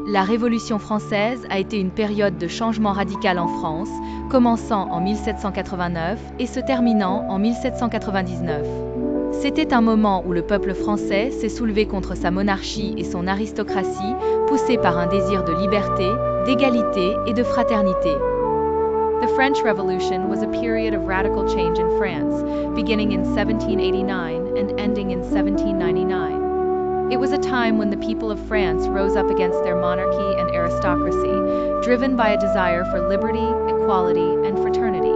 La Révolution française a été une période de changement radical en France, commençant en 1789 et se terminant en 1799. C'était un moment où le peuple français s'est soulevé contre sa monarchie et son aristocratie, poussé par un désir de liberté, d'égalité et de fraternité. The French Revolution was a period of radical change in France, beginning in 1789 and ending in 1799. It was a time when the people of France rose up against their monarchy and aristocracy, driven by a desire for liberty, equality, and fraternity.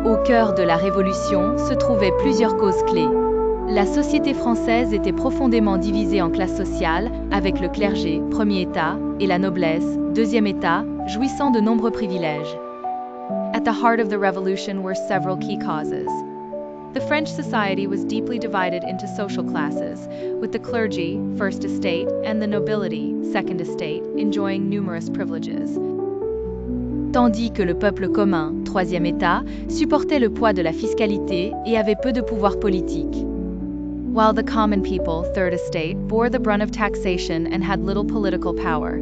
Au cœur de la Révolution se trouvaient plusieurs causes clés. La société française était profondément divisée en classes sociales, avec le clergé, premier état, et la noblesse, deuxième état, jouissant de nombreux privilèges. At the heart of the revolution were several key causes. The French society was deeply divided into social classes, with the clergy, first estate, and the nobility, second estate, enjoying numerous privileges. Tandis que le peuple commun, troisième état, supportait le poids de la fiscalité et avait peu de pouvoir politique. While the common people, third estate, bore the brunt of taxation and had little political power.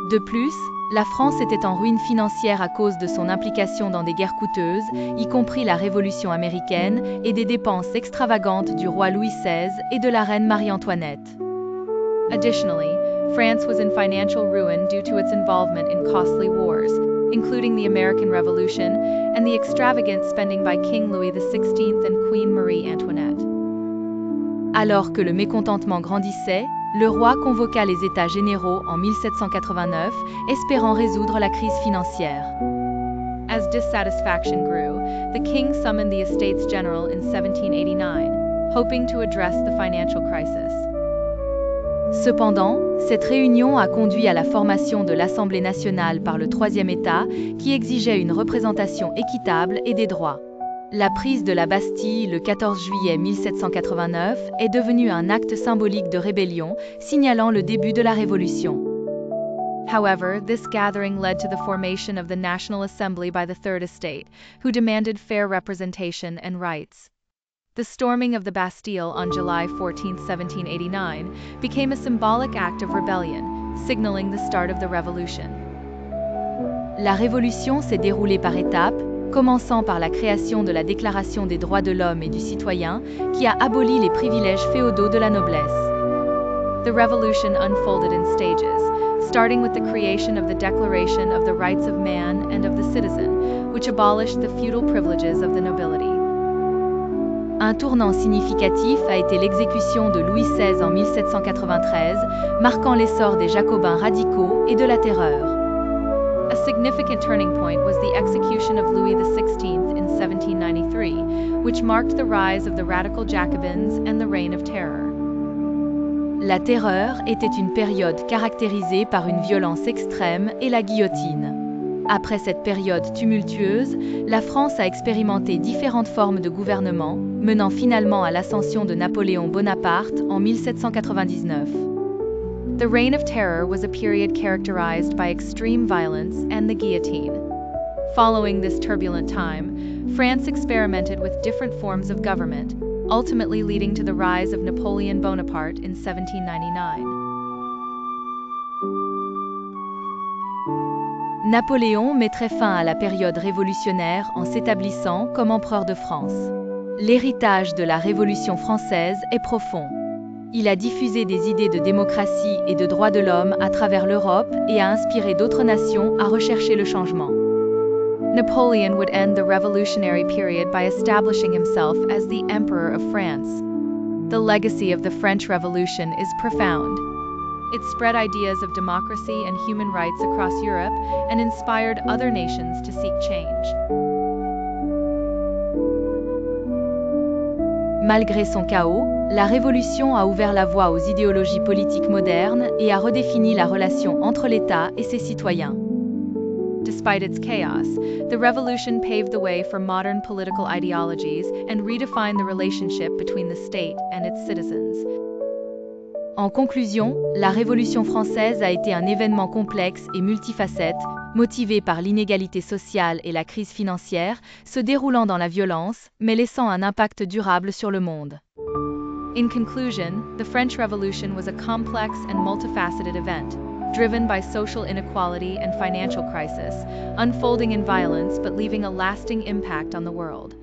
De plus, la France était en ruine financière à cause de son implication dans des guerres coûteuses, y compris la Révolution américaine, et des dépenses extravagantes du roi Louis XVI et de la reine Marie-Antoinette. Additionally, France was in financial ruin due to its involvement in costly wars, including the American Revolution and the extravagant spending by King Louis XVI and Queen Marie-Antoinette. Alors que le mécontentement grandissait, le roi convoqua les États généraux en 1789, espérant résoudre la crise financière. As dissatisfaction grew, the king summoned the Estates General in 1789, hoping to address the financial crisis. Cependant, cette réunion a conduit à la formation de l'Assemblée nationale par le Troisième État, qui exigeait une représentation équitable et des droits. La prise de la Bastille le 14 juillet 1789 est devenue un acte symbolique de rébellion, signalant le début de la Révolution. However, this gathering led to the formation of the National Assembly by the Third Estate, who demanded fair representation and rights. The storming of the Bastille on July 14, 1789, became a symbolic act of rebellion, signaling the start of the Revolution. La Révolution s'est déroulée par étapes, commençant par la création de la Déclaration des droits de l'homme et du citoyen, qui a aboli les privilèges féodaux de la noblesse. The revolution unfolded in stages, starting with the creation of the Declaration of the Rights of Man and of the Citizen, which abolished the feudal privileges of the nobility. Un tournant significatif a été l'exécution de Louis XVI en 1793, marquant l'essor des Jacobins radicaux et de la terreur. A significant turning point was the execution of Louis XVI in 1793, which marked the rise of the radical Jacobins and the Reign of Terror. La terreur était une période caractérisée par une violence extrême et la guillotine. Après cette période tumultueuse, la France a expérimenté différentes formes de gouvernement, menant finalement à l'ascension de Napoléon Bonaparte en 1799. The Reign of Terror was a period characterized by extreme violence and the guillotine. Following this turbulent time, France experimented with different forms of government, ultimately leading to the rise of Napoleon Bonaparte in 1799. Napoléon mettrait fin à la période révolutionnaire en s'établissant comme empereur de France. L'héritage de la Révolution française est profond. Il a diffusé des idées de démocratie et de droits de l'homme à travers l'Europe et a inspiré d'autres nations à rechercher le changement. Napoleon would end the revolutionary period by establishing himself as the Emperor of France. The legacy of the French Revolution is profound. It spread ideas of democracy and human rights across Europe and inspired other nations to seek change. Malgré son chaos, la Révolution a ouvert la voie aux idéologies politiques modernes et a redéfini la relation entre l'État et ses citoyens. Despite its chaos, the revolution paved the way for modern political ideologies and redefined the relationship between the state and its citizens. En conclusion, la Révolution française a été un événement complexe et multifacette, motivé par l'inégalité sociale et la crise financière, se déroulant dans la violence, mais laissant un impact durable sur le monde. In conclusion, the French Revolution was a complex and multifaceted event, driven by social inequality and financial crisis, unfolding in violence but leaving a lasting impact on the world.